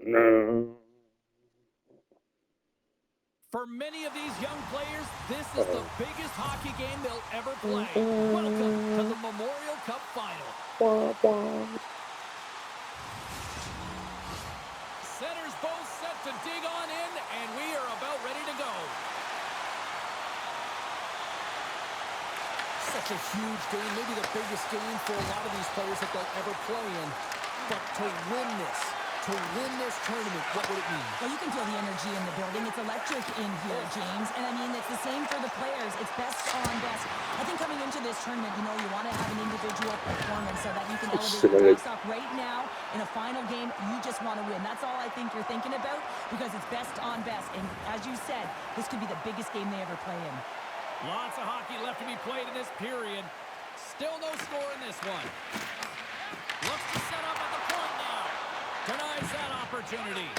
No. For many of these young players, this is the biggest hockey game they'll ever play. Welcome to the Memorial Cup Final. Centers both set to dig on in, and we are about ready to go. Such a huge game, maybe the biggest game for a lot of these players that they'll ever play in. But to win this tournament, what would it mean? Well, you can feel the energy in the building. It's electric in here, James. And I mean, it's the same for the players. It's best on best. I think coming into this tournament, you know, you want to have an individual performance so that you can elevate your best up. Right now, in a final game, you just want to win. That's all I think you're thinking about because it's best on best. And as you said, this could be the biggest game they ever play in. Lots of hockey left to be played in this period. Still no score in this one. Looks to set up at the point now. Denies that opportunity.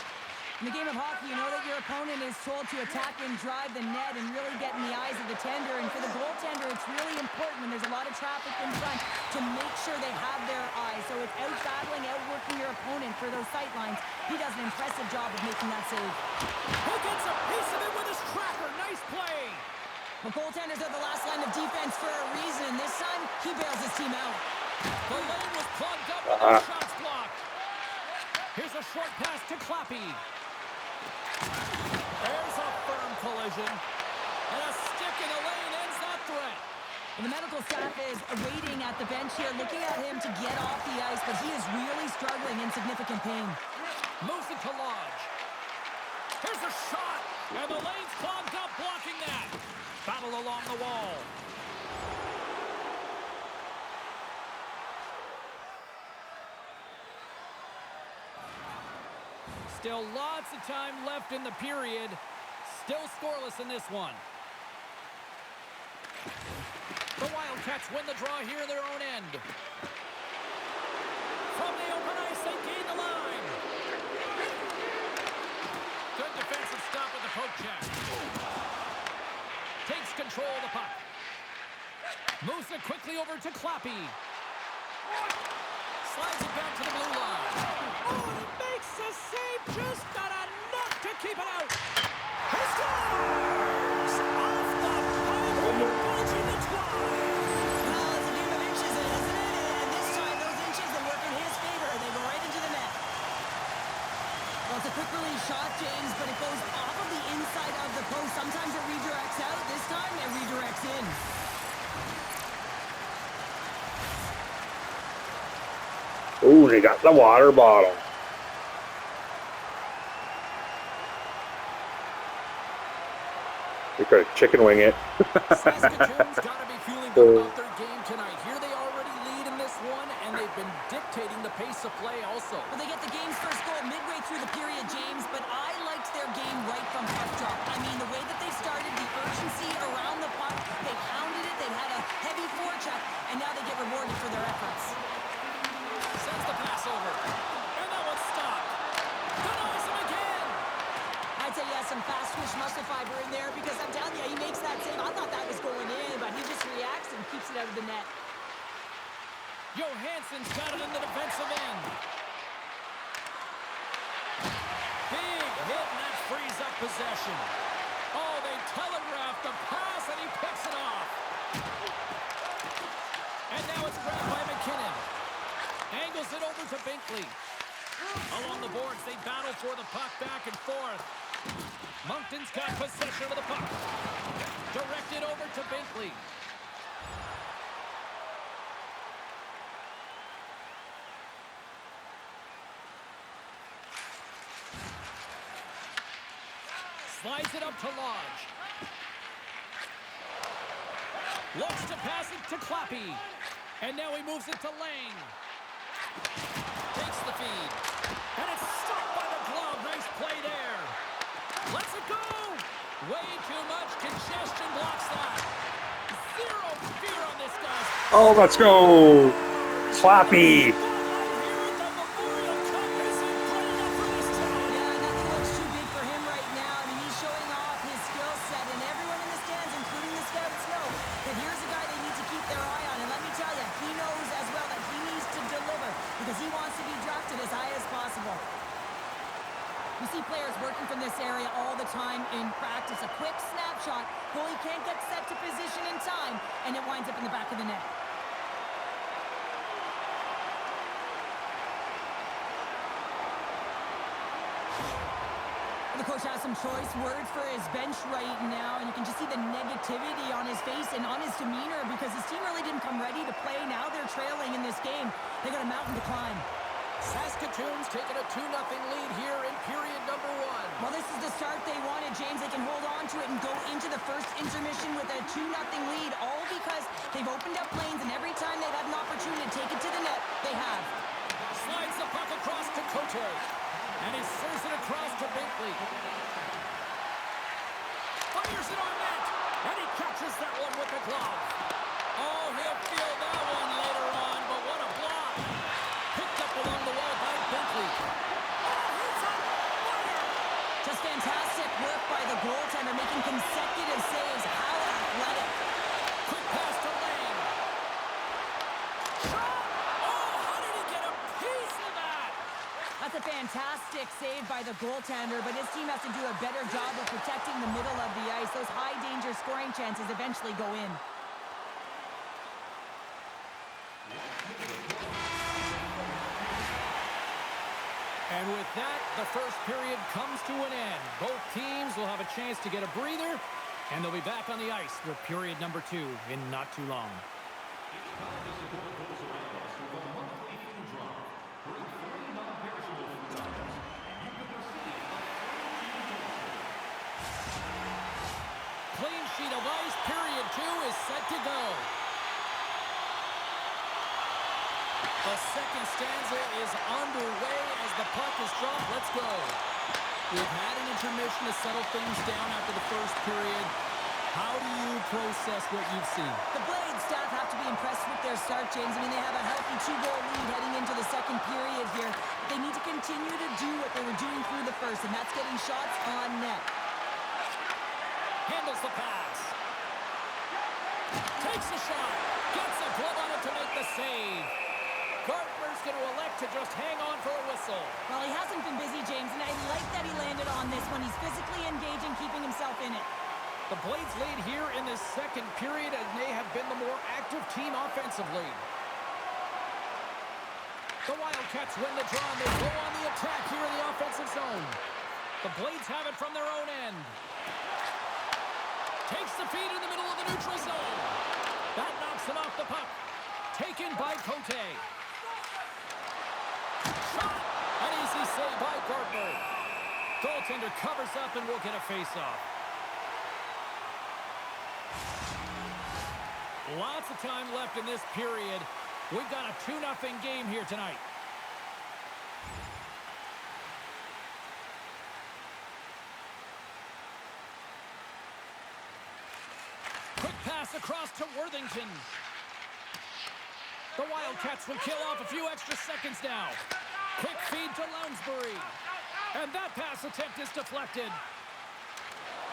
In the game of hockey, you know that your opponent is told to attack and drive the net and really get in the eyes of the tender. And for the goaltender, it's really important when there's a lot of traffic in front to make sure they have their eyes. So it's out-battling, outworking your opponent for those sight lines. He does an impressive job of making that save. Who gets a piece of it with his tracker? Nice play. The goaltenders are the last line of defense for a reason. This time, he bails his team out. The lane was plugged up with their shots blocked. Here's a short pass to Clappy. There's a firm collision. And a stick in the lane ends that threat. Well, the medical staff is waiting at the bench here, looking at him to get off the ice, but he is really struggling in significant pain. Moves it to Lodge. Here's a shot. And the lane's clogged up, blocking that. Battle along the wall. Still lots of time left in the period. Still scoreless in this one. The Wildcats win the draw here in their own end. From the open ice, they gain the line. Good defensive stop with the poke check. Takes control of the puck. Moves it quickly over to Clappy. Slides it back to the blue line. Oh, he makes the save. Just not enough to keep it out. He scores! Off the pipe. Bulging the twine. Well, it's a game of inches, isn't it? And this time, those inches that work in his favor. They go right into the net. Well, it's a quick release shot, James, but it goes off of the inside of the post. Sometimes it redirects out. This time, it redirects in. Ooh, they got the water bottle. They could chicken wing it. Saskatoon's got to be feeling good about their game tonight. Here they already lead in this one, and they've been dictating the pace of play also. Well, they get the game's first goal midway through the period, James, but I liked their game right from puck drop. I mean, the way that they started, the urgency around the puck, they pounded it, they had a heavy forecheck, and now they get rewarded for their efforts. Sends the pass over. And that one's stopped. Denies him again. I'd say he has some fast twitch muscle fiber in there because I'm telling you, he makes that save. I thought that was going in, but he just reacts and keeps it out of the net. Johansson's got it in the defensive end. Big hit, and that frees up possession. Oh, they telegraphed the pass, and he picks it off. And now it's grabbed by McKinnon. Angles it over to Binkley. Along the boards, they battle for the puck back and forth. Moncton's got possession of the puck. Directed over to Binkley. Slides it up to Lodge. Looks to pass it to Clappy. And now he moves it to Lane. Takes the feed. And it's stopped by the glove. Nice play there. Lets it go. Way too much congestion blocks that. Zero fear on this guy. Oh, let's go. Clappy. You see players working from this area all the time in practice. A quick snapshot, goalie can't get set to position in time, and it winds up in the back of the net. The coach has some choice words for his bench right now, and you can just see the negativity on his face and on his demeanor because his team really didn't come ready to play. Now they're trailing in this game. They got a mountain to climb. Saskatoon's taking a 2-0 lead here in period number 1. Well, this is the start they wanted, James. They can hold on to it and go into the first intermission with a 2-0 lead, all because they've opened up lanes, and every time they've had an opportunity to take it to the net, they have. Slides the puck across to Cote. And he serves it across to Binkley. Fires it on net. And he catches that one with the glove. Oh, he'll feel that one later on, but what a block. Picked up along the wall by Binkley. Oh, he's on fire. Just fantastic work by the goaltender, making consecutive saves. How athletic. Quick pass to Lane. Shot. Oh, how did he get a piece of that? That's a fantastic save by the goaltender, but his team has to do a better job of protecting the middle of the ice. Those high-danger scoring chances eventually go in. And with that, the first period comes to an end. Both teams will have a chance to get a breather, and they'll be back on the ice with period number 2 in not too long. Clean sheet of ice, period 2 is set to go. The second stanza is underway as the puck is dropped. Let's go. We've had an intermission to settle things down after the first period. How do you process what you've seen? The Blades staff have to be impressed with their start, James. I mean, they have a healthy 2-goal lead heading into the second period here. But they need to continue to do what they were doing through the first, and that's getting shots on net. Handles the pass. Takes a shot. Gets a glove on it to make the save. Gardner's going to elect to just hang on for a whistle. Well, he hasn't been busy, James, and I like that he landed on this one. He's physically engaging, keeping himself in it. The Blades lead here in this second period, and they have been the more active team offensively. The Wildcats win the draw, and they go on the attack here in the offensive zone. The Blades have it from their own end. Takes the feed in the middle of the neutral zone. That knocks him off the puck. Taken by Cote. Shot! An easy save by Gardner. Goaltender covers up and will get a face-off. Lots of time left in this period. We've got a 2-0 game here tonight. Quick pass across to Worthington. The Wildcats will kill off a few extra seconds now. Quick feed to Lounsbury. And that pass attempt is deflected.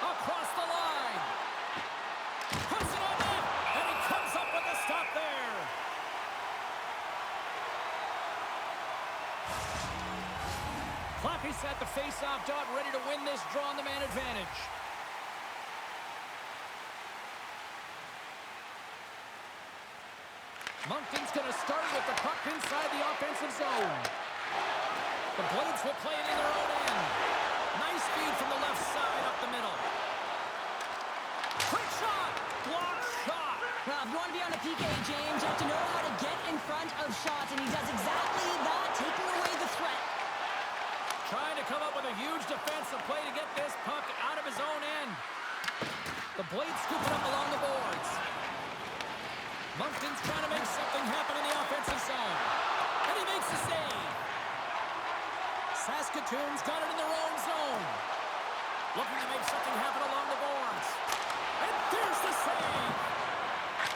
Across the line. Puts it on net. And he comes up with a stop there. Clappy's at the face-off dot, ready to win this draw on the man advantage. Moncton's going to start with the puck inside the offensive zone. The Blades will play it in their own end. Nice feed from the left side up the middle. Quick shot! Block shot! Well, if you want to be on a PK, James, you have to know how to get in front of shots, and he does exactly that, taking away the threat. Trying to come up with a huge defensive play to get this puck out of his own end. The Blades scoop it up along the boards. Moncton's trying to make something happen in the offensive zone. And he makes the save. Saskatoon's got it in their own zone. Looking to make something happen along the boards. And there's the save.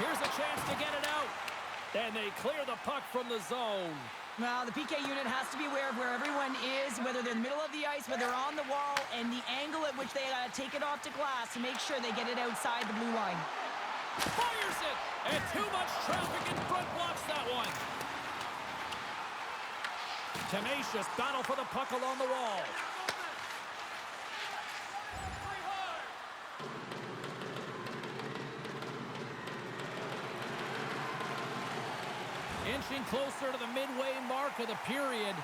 Here's a chance to get it out. And they clear the puck from the zone. Well, the PK unit has to be aware of where everyone is, whether they're in the middle of the ice, whether they're on the wall, and the angle at which they take it off to glass to make sure they get it outside the blue line. Fires it! And too much traffic in front blocks that one. Tenacious battle for the puck along the wall. Inching closer to the midway mark of the period.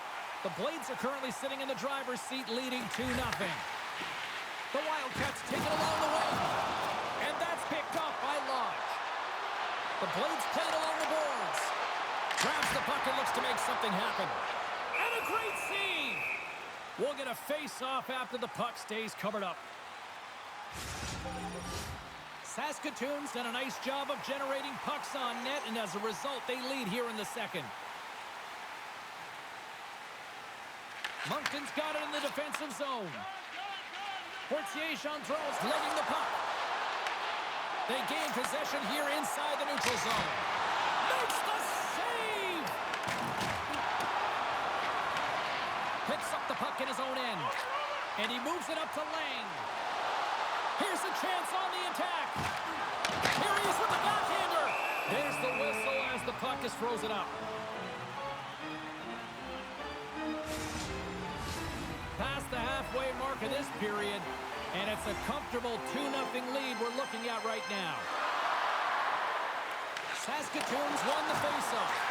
The Blades are currently sitting in the driver's seat, leading 2-0. The Wildcats take it along the wing. And that's picked off by Lodge. The Blades play it along the boards. Grabs the puck and looks to make something happen. And a great save! We'll get a face-off after the puck stays covered up. Saskatoon's done a nice job of generating pucks on net, and as a result, they lead here in the second. Moncton's got it in the defensive zone. Portier-Gendron's legging the puck. They gain possession here inside the neutral zone. Makes the save! Picks up the puck in his own end. And he moves it up to Lang. Here's a chance on the attack. Here he is with the backhander. There's the whistle as the puck is frozen up. Past the halfway mark of this period, and it's a comfortable 2-0 lead we're looking at right now. Saskatoon's won the faceoff.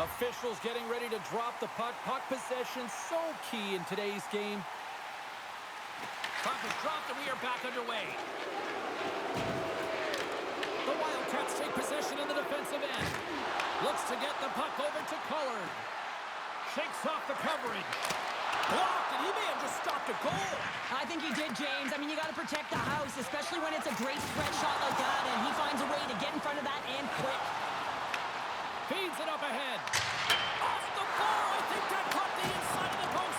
Officials getting ready to drop the puck. Puck possession so key in today's game. Puck is dropped and we are back underway. The Wildcats take possession in the defensive end. Looks to get the puck over to Collard. Shakes off the coverage. Blocked, and he may have just stopped a goal. I think he did, James. I mean, you got to protect the house, especially when it's a great spread shot like that, and he finds a way to get in front of that and quick. Feeds it up ahead. Off the bar. I think that caught the inside of the post.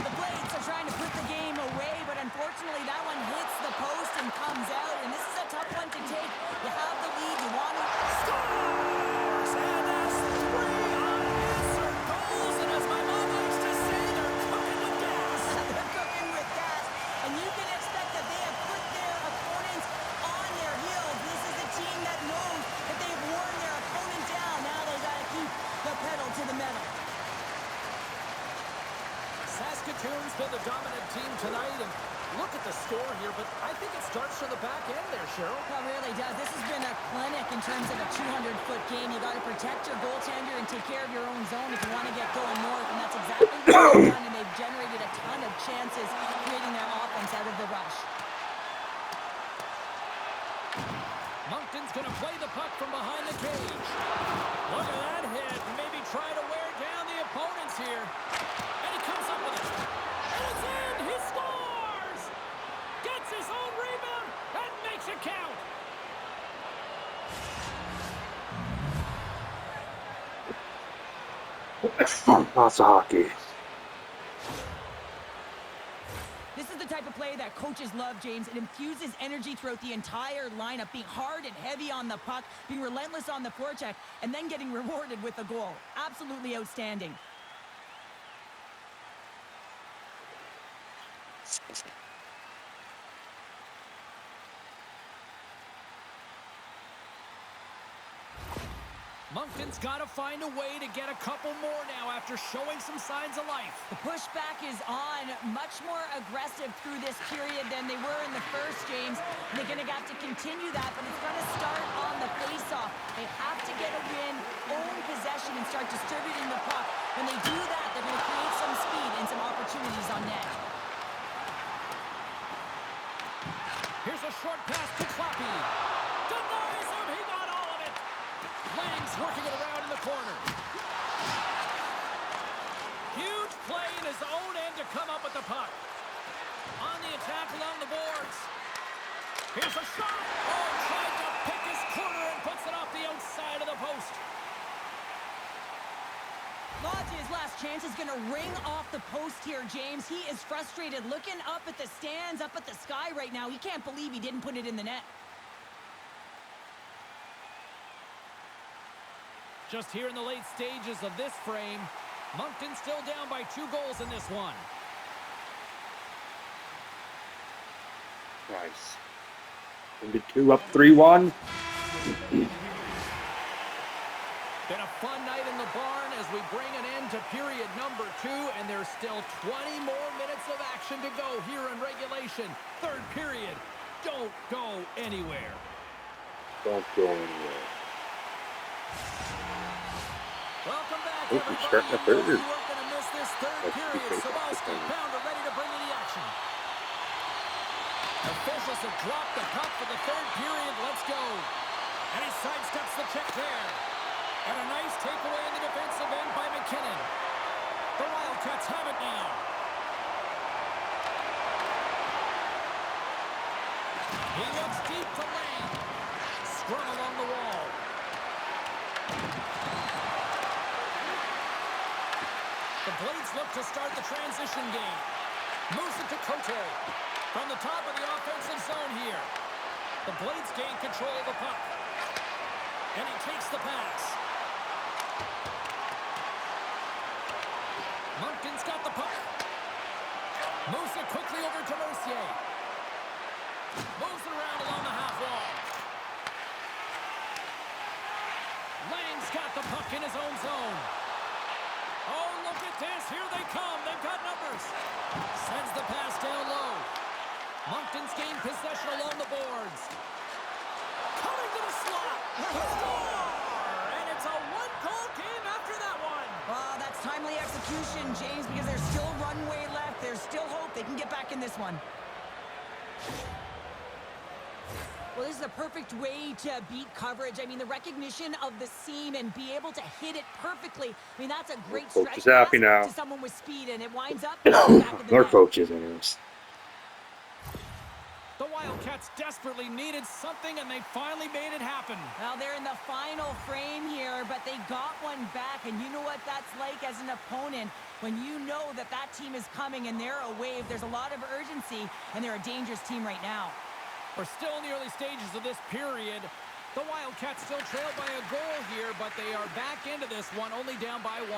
The Blades are trying to put the game away, but unfortunately that one hits the post and comes out, and this is a tough one to take. You have the lead. You want to... Scores! And that's 3 unanswered goals, and as my mom likes to say, they're cooking with gas. They're cooking with gas, and you can expect that they have put their opponents on their heels. This is a team that knows that they've worn their opponent down. Now they got to keep the pedal to the metal. Saskatoon's been the dominant team tonight, and look at the score here, but I think it starts from the back end there, Cheryl. It really does. This has been a clinic in terms of a 200-foot game. You got to protect your goaltender and take care of your own zone if you want to get going north, and that's exactly what they've done, and they've generated a ton of chances creating their offense out of the rush. Moncton's going to play the puck from behind the cage. Look at that hit. Maybe try to wear down the opponents here. And he comes up with it. And it's in! He scores! Gets his own rebound and makes it count. Lots of hockey. This is the type of play that coaches love, James. It infuses energy throughout the entire lineup, being hard and heavy on the puck, being relentless on the forecheck, and then getting rewarded with a goal. Absolutely outstanding. Moncton's got to find a way to get a couple more now after showing some signs of life. The pushback is on, much more aggressive through this period than they were in the first, James. And they're going to have to continue that, but it's going to start on the faceoff. They have to get a win, own possession, and start distributing the puck. When they do that, they're going to create some speed and some opportunities on net. Here's a short pass to Clappy. Denies him. He got all of it. Lang's working it around in the corner. Huge play in his own end to come up with the puck. On the attack along the boards. Here's a shot. Oh, tried to pick his corner and puts it off the outside of the post. Lodge's last chance is going to ring off the post here, James. He is frustrated, looking up at the stands, up at the sky right now. He can't believe he didn't put it in the net. Just here in the late stages of this frame, Moncton still down by 2 goals in this one. Nice. Into 2 up 3-1. Been a fun night in the barn as as we bring an end to period number 2, and there's still 20 more minutes of action to go here in regulation. Third period. Don't go anywhere. Don't go anywhere. Welcome back, Oh, everybody. he's starting the You know third. you weren't going to miss this third That's period. because Sabowski, Pounder ready to bring in the action. Officials have dropped the puck for the third period. Let's go. And he sidesteps the check there. And a nice takeaway in the defensive end by McKinnon. The Wildcats have it now. He looks deep to Lane. Scrum along the wall. The Blades look to start the transition game. Moves it to Cote. From the top of the offensive zone here. The Blades gain control of the puck. And he takes the pass. Moncton's got the puck. Moves it quickly over to Mercier. Moves it around along the half wall. Lang's got the puck in his own zone. Oh, look at this. Here they come. They've got numbers. Sends the pass down low. Moncton's gained possession along the boards. Coming to the slot. Score! And it's a one-goal game after that one. Well, that's timely execution, James, because there's still runway left. There's still hope they can get back in this one. Well, this is a perfect way to beat coverage. I mean, the recognition of the seam and be able to hit it perfectly. I mean, that's a great Coach stretch is happy pass now. to someone with speed, and it winds up back in the Our net. coaches, anyways. The Wildcats desperately needed something, and they finally made it happen. Well, they're in the final frame here, but they got one back, and you know what that's like as an opponent. When you know that that team is coming and they're a wave, there's a lot of urgency, and they're a dangerous team right now. We're still in the early stages of this period. The Wildcats still trail by a goal here, but they are back into this one, only down by 1.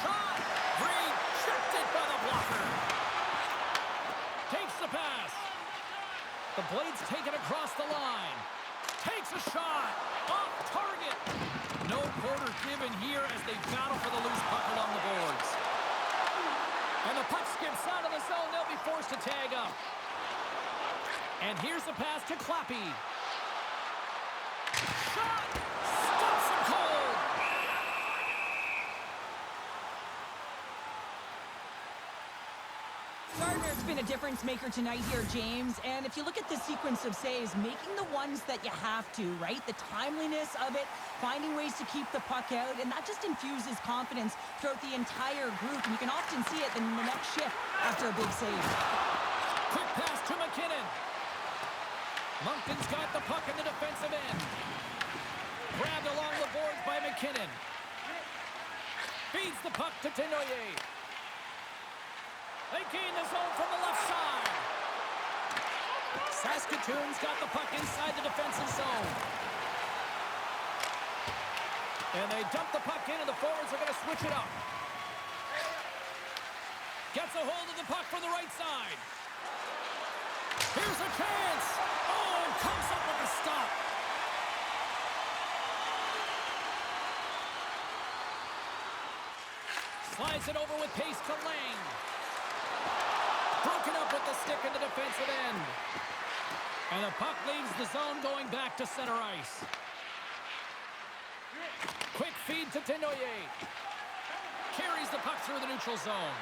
Shot! Rejected by the blocker. Takes the pass. The Blades take it across the line. Takes a shot. Off target. No quarter given here as they battle for the loose puck along the boards. And the puck skips out of the zone. They'll be forced to tag up. And here's the pass to Clappy. Shot! Stops him cold. Gardner's been a difference maker tonight here, James. And if you look at the sequence of saves, making the ones that you have to, right? The timeliness of it, finding ways to keep the puck out, and that just infuses confidence throughout the entire group. And you can often see it in the next shift after a big save. Quick pass to McKinnon. Moncton's got the puck in the defensive end. Grabbed along the boards by McKinnon. Feeds the puck to Tenoyer. They gain the zone from the left side. Saskatoon's got the puck inside the defensive zone. And they dump the puck in, and the forwards are going to switch it up. Gets a hold of the puck from the right side. Here's a chance. Oh, and comes up with a stop. Slides it over with pace to Lang. Broken up with the stick in the defensive end. And the puck leaves the zone going back to center ice. Quick feed to Tenoyer. Carries the puck through the neutral zone.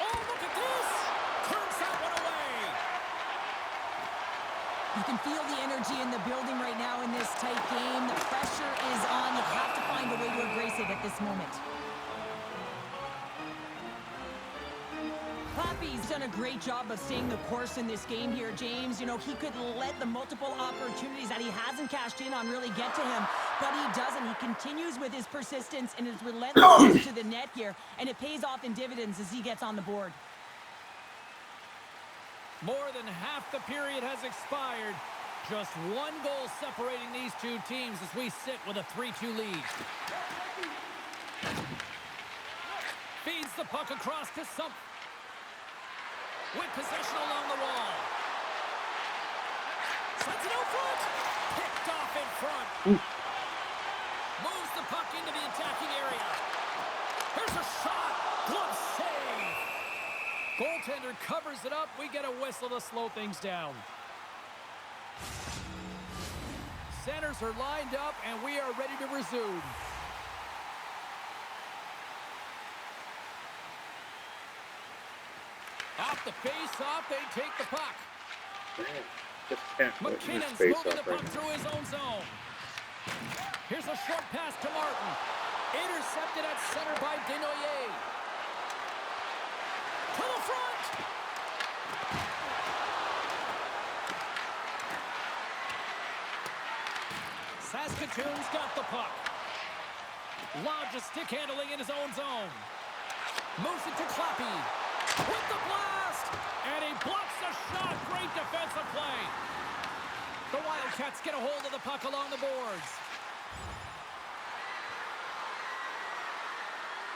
Oh, look at this! Turns that one away. You can feel the energy in the building right now in this tight game. The pressure is on. You have to find a way to embrace it at this moment. Clappy's done a great job of staying the course in this game here, James. You know, he could let the multiple opportunities that he hasn't cashed in on really get to him, but he doesn't. He continues with his persistence and his relentlessness to the net here, and it pays off in dividends as he gets on the board. More than half the period has expired. Just one goal separating these two teams as we sit with a 3-2 lead. Feeds the puck across to Sump. With possession along the wall. Sends it out front. Picked off in front. moves the puck into the attacking area. Here's a shot. Glove save. Goaltender covers it up. We get a whistle to slow things down. Centers are lined up, and we are ready to resume. Off the face-off, they take the puck. Just can't let his McKinnon's face moving the off puck right now. through his own zone. Here's a short pass to Martin. Intercepted at center by Desnoyers. To the front. Saskatoon's got the puck. Lodge a stick handling in his own zone. Moves it to Clappy. With the blast! And he blocks the shot. Great defensive play. The Wildcats get a hold of the puck along the boards.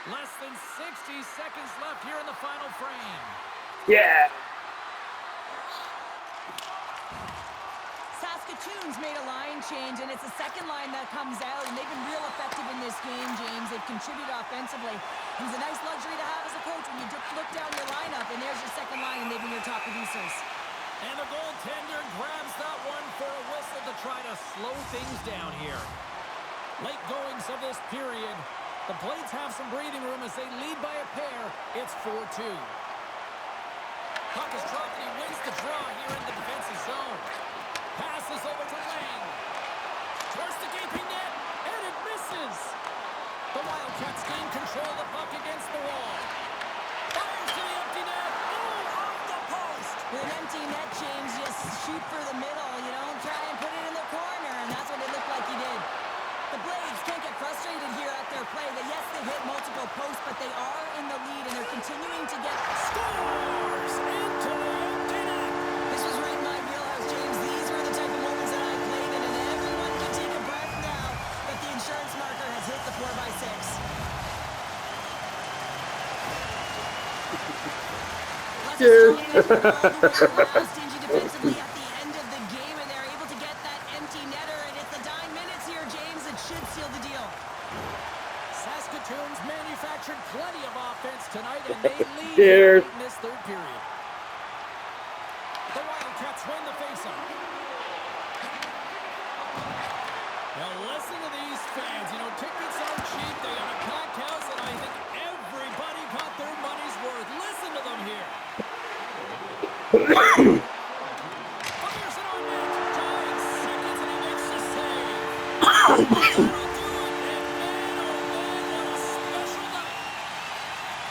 Less than 60 seconds left here in the final frame. Yeah. Saskatoon's made a line change, and it's the second line that comes out, and they've been real effective in this game, James. They've contributed offensively. And it's a nice luxury to have as a coach when you look down your lineup, and there's your second line, and they've been your top producers. And the goaltender grabs that one for a whistle to try to slow things down here. Late goings of this period. The Blades have some breathing room as they lead by a pair. It's 4-2. Puck is dropped and he wins the draw here in the defensive zone. Passes over to Lang. Towards the gaping net, and it misses. The Wildcats gain control of the puck against the wall. Fires to the empty net. Oh, off the post. With an empty net, James, just shoot for the middle, you know, try and put it in the corner, and that's what it looked like he did. The Blades can't get frustrated here at their play. Yes, they've hit multiple posts, but they are in the lead, and they're continuing to get Scores into the empty net. This was right in my wheelhouse, James. These are the type of moments that I played in, and everyone can take a breath now that the insurance marker has hit the 4x6. Stingy defensively at the end of the game, and they're able to get that empty netter, and it's the dying minutes here, James. It should seal the deal. Saskatoon's manufactured plenty of offense tonight, and they lead in this third period. The Wildcats win the faceoff. Now listen to these fans. You know, tickets aren't cheap. They got a packed house, and I think everybody got their money's worth. Listen to them here. Fires it on net. Dying seconds, and he makes the save. That'll do it, and man, oh man, what a special night.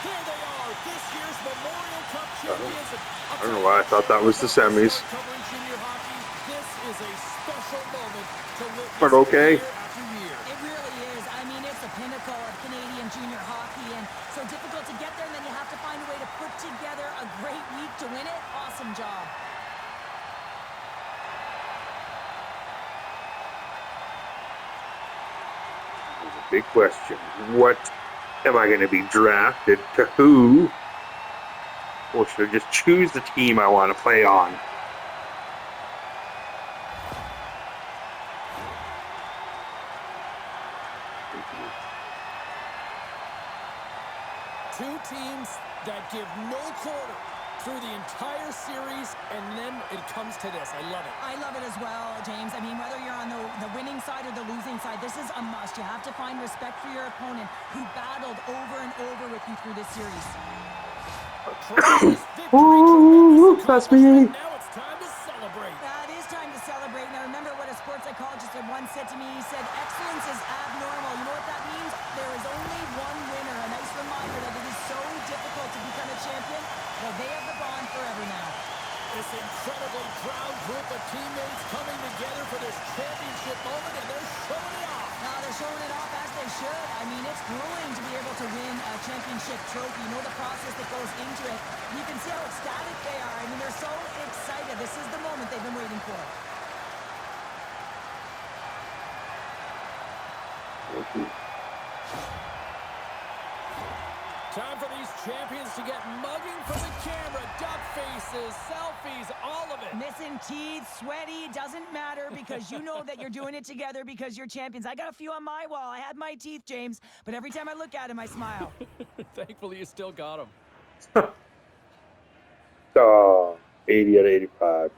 There they are, this year's Memorial Cup champions. I don't know why I thought that was the semis. Covering junior hockey, this is a special moment to witness But okay. year after year. It really is. I mean, it's the pinnacle of Canadian junior hockey, and so difficult to get there, and then you have to find a way to put together a great week to win it. Awesome job. There's a big question. What am I going to be drafted to who? Or should I just choose the team I want to play on? Two teams that give no quarter through the entire series, and then it comes to this. I love it. I love it as well, James. I mean, whether you're on the winning side or the losing side, this is a must. You have to find respect for your opponent who battled over and over with you through this series. Ooh, that's me. Now it's time to celebrate. It is time to celebrate. Now, remember what a sports psychologist had once said to me. He said, excellence is abnormal. You know what that means? There is only one winner. A nice reminder that it is so difficult to become a champion. Well, they have the bond forever now. This incredibly proud group of teammates coming together for this championship moment, and they're showing it off. They're showing it off as they should. I mean, it's grueling to be able to win a championship trophy. You know the process that goes into it. You can see how ecstatic they are. I mean, they're so excited. This is the moment they've been waiting for. Time for these champions to get mugging from the camera. Duck faces, selfies, all of it. Missing teeth, sweaty, doesn't matter because you know that you're doing it together because you're champions. I got a few on my wall. I had my teeth, James, but every time I look at him, I smile. Thankfully, you still got them. Oh, 80 out of 85.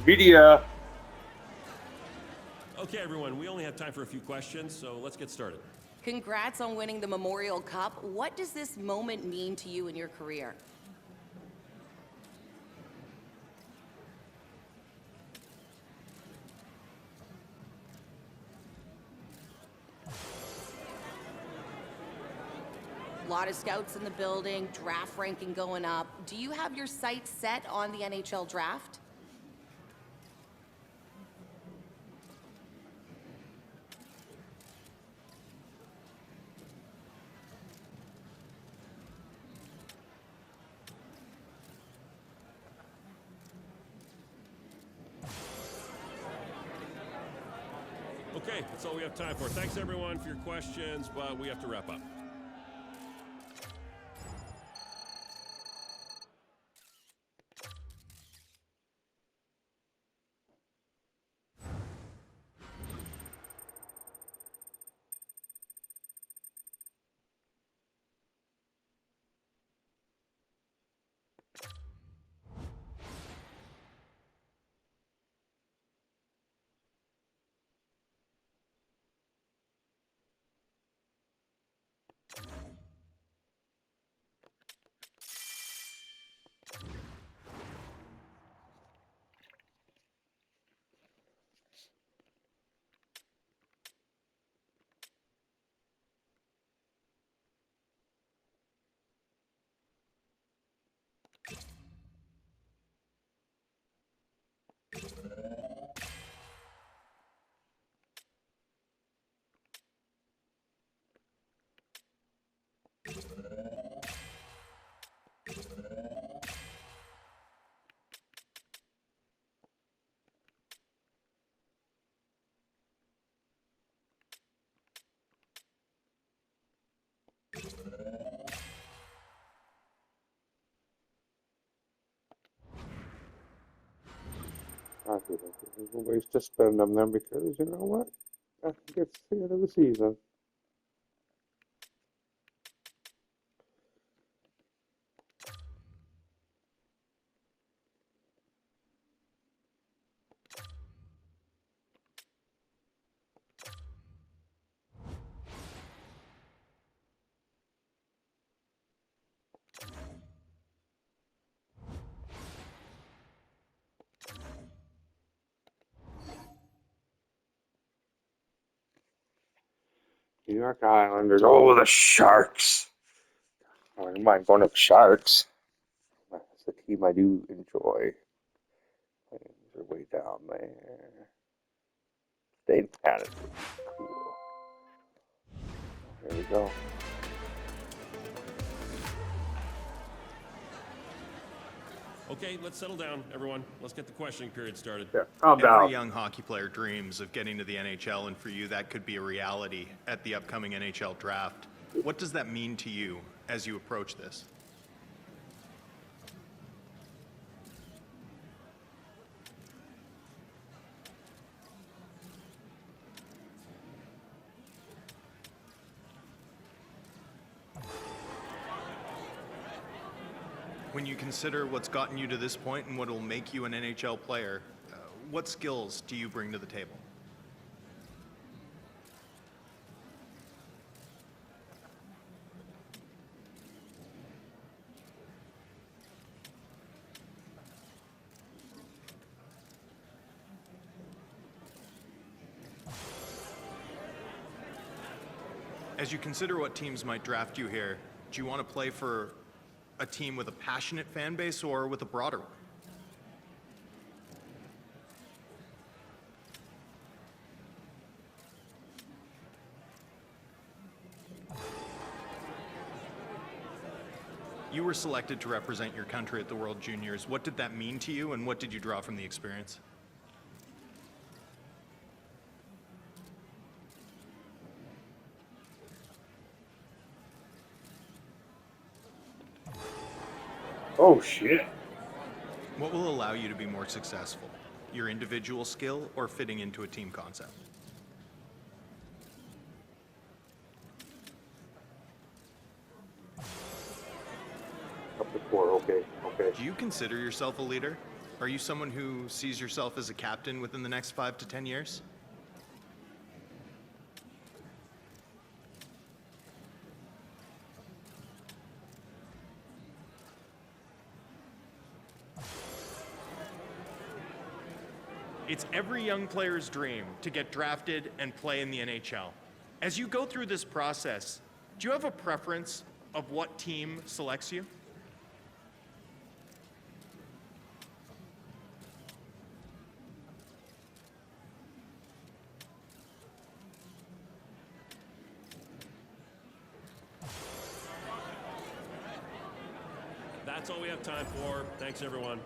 Media. Okay, everyone, we only have time for a few questions, so let's get started. Congrats on winning the Memorial Cup. What does this moment mean to you in your career? A lot of scouts in the building, draft ranking going up. Do you have your sights set on the NHL draft? Okay, that's all we have time for. Thanks, everyone, for your questions, but we have to wrap up. I feel like there's a ways to spend them then because you know what? I think it's the end of the season. New York Islanders. Oh, the Sharks. I don't mind going to the Sharks. That's the team I do enjoy. They're way down there. Stay in Canada. Cool. There we go. Okay, let's settle down, everyone. Let's get the questioning period started. Yeah, calm Every down. young hockey player dreams of getting to the NHL, and for you, that could be a reality at the upcoming NHL draft. What does that mean to you as you approach this? When you consider what's gotten you to this point and what will make you an NHL player, what skills do you bring to the table? As you consider what teams might draft you here, do you want to play for a team with a passionate fan base or with a broader one? You were selected to represent your country at the World Juniors. What did that mean to you, and what did you draw from the experience? Oh shit. What will allow you to be more successful? Your individual skill or fitting into a team concept? Up to 4. Okay. Okay. Do you consider yourself a leader? Are you someone who sees yourself as a captain within the next 5 to 10 years? It's every young player's dream to get drafted and play in the NHL. As you go through this process, do you have a preference of what team selects you? That's all we have time for. Thanks, everyone.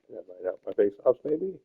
That might help my face off, maybe.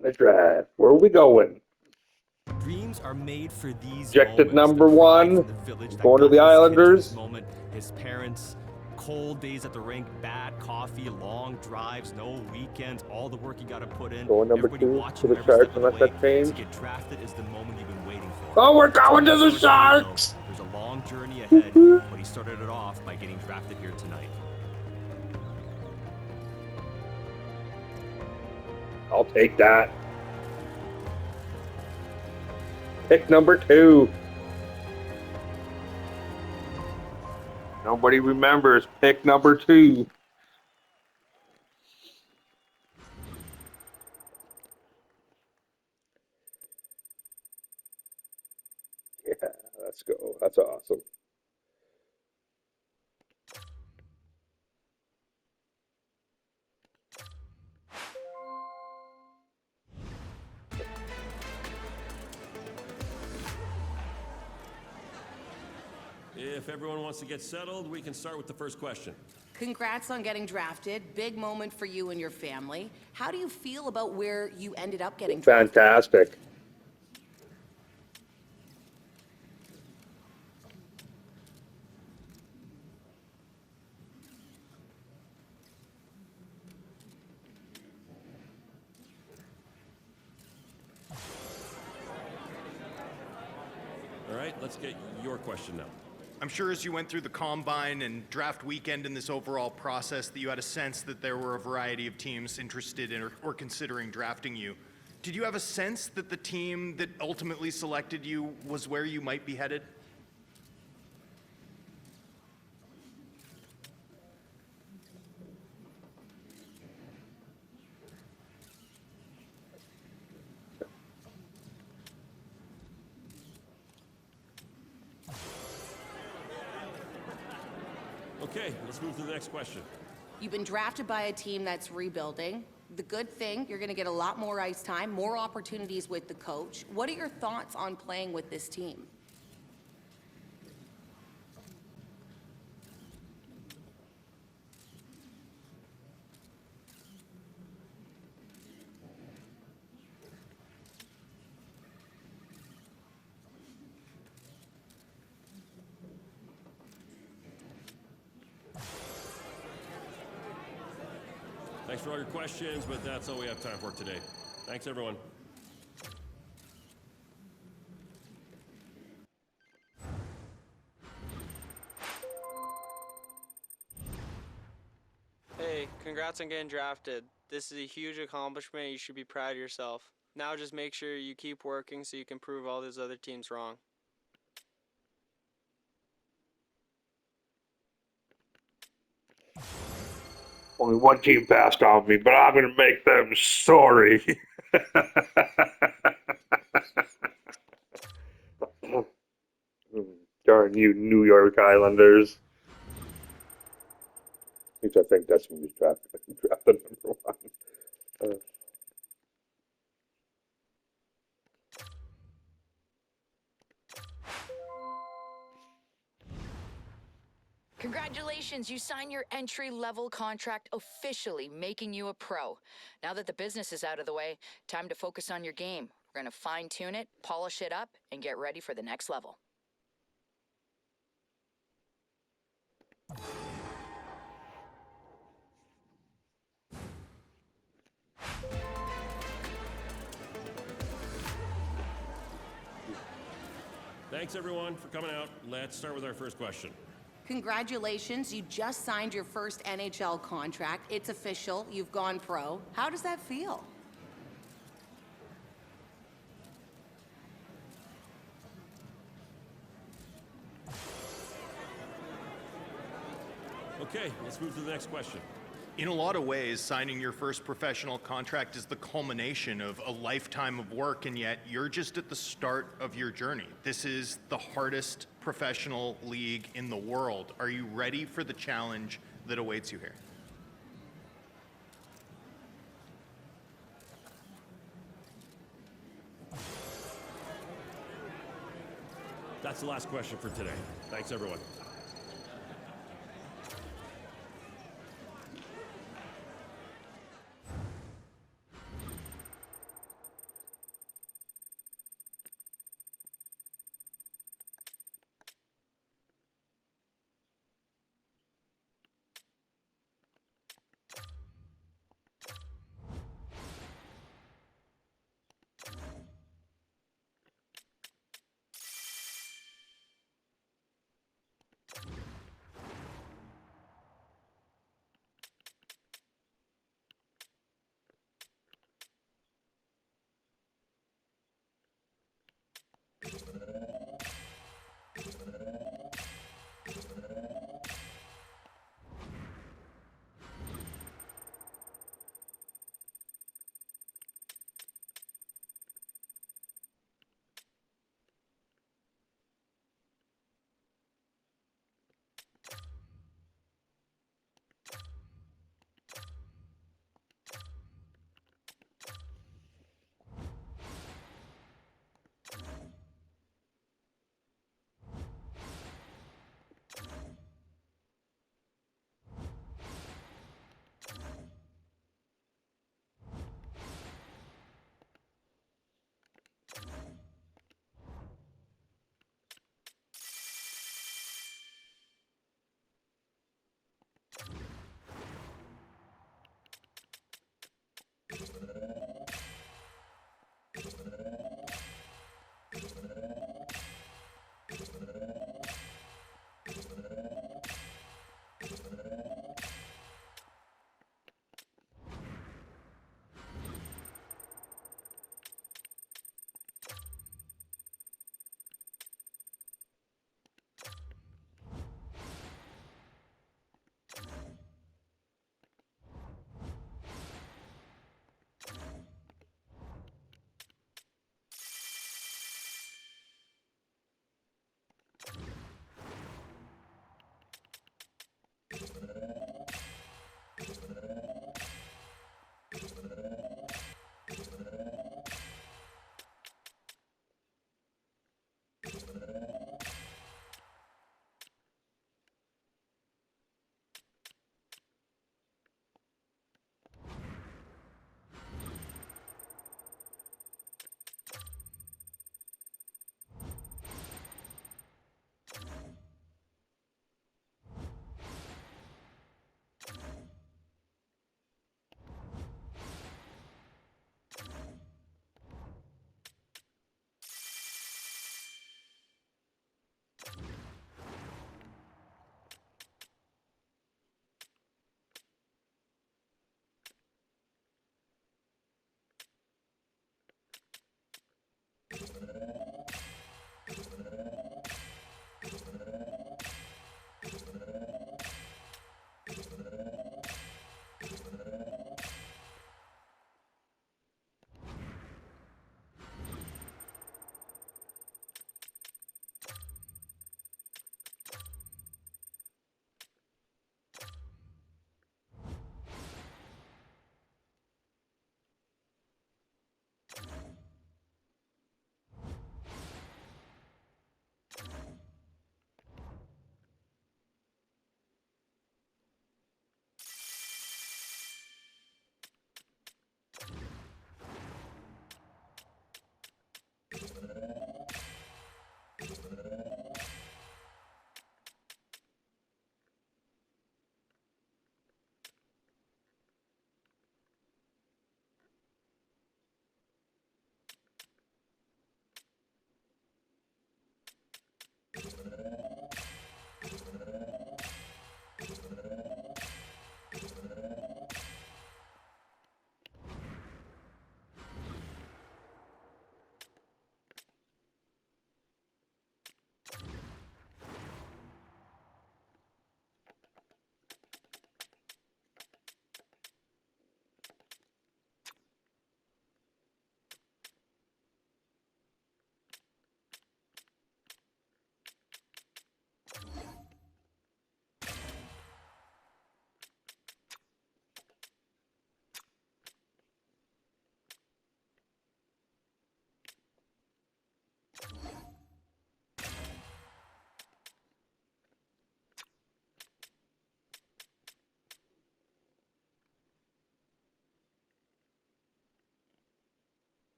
The drive. Where are we going? Dreams are made for these Ejected moments. number The pride 1. from the village that Going to got the this kid Islanders. this moment. His parents, cold days at the rink, bad coffee, long drives, no weekends, all the work you got to put in. Going number Everybody 2 watching to him the every Sharks, step of the unless way. that To changed. get drafted is the moment you've been waiting for. Oh, we're going to It's the only short journey, though. Sharks! There's a long journey ahead, but he started it off by getting drafted here tonight. I'll take that. Pick number 2. Nobody remembers pick number 2. Yeah, let's go. That's awesome. If everyone wants to get settled, we can start with the first question. Congrats on getting drafted. Big moment for you and your family. How do you feel about where you ended up getting drafted? Fantastic. All right, let's get your question now. I'm sure as you went through the combine and draft weekend in this overall process that you had a sense that there were a variety of teams interested in or considering drafting you. Did you have a sense that the team that ultimately selected you was where you might be headed? Okay, let's move to the next question. You've been drafted by a team that's rebuilding. The good thing, you're going to get a lot more ice time, more opportunities with the coach. What are your thoughts on playing with this team? Thanks for all your questions, but that's all we have time for today. Thanks, everyone. Hey, congrats on getting drafted. This is a huge accomplishment. You should be proud of yourself. Now just make sure you keep working so you can prove all these other teams wrong. Only one team passed on me, but I'm going to make them sorry. Darn you, New York Islanders. At least I think that's who was drafted number 1. Congratulations, you signed your entry-level contract, officially making you a pro. Now that the business is out of the way, time to focus on your game. We're going to fine-tune it, polish it up, and get ready for the next level. Thanks, everyone, for coming out. Let's start with our first question. Congratulations, you just signed your first NHL contract. It's official, you've gone pro. How does that feel? Okay, let's move to the next question. In a lot of ways, signing your first professional contract is the culmination of a lifetime of work, and yet you're just at the start of your journey. This is the hardest professional league in the world. Are you ready for the challenge that awaits you here? That's the last question for today. Thanks, everyone.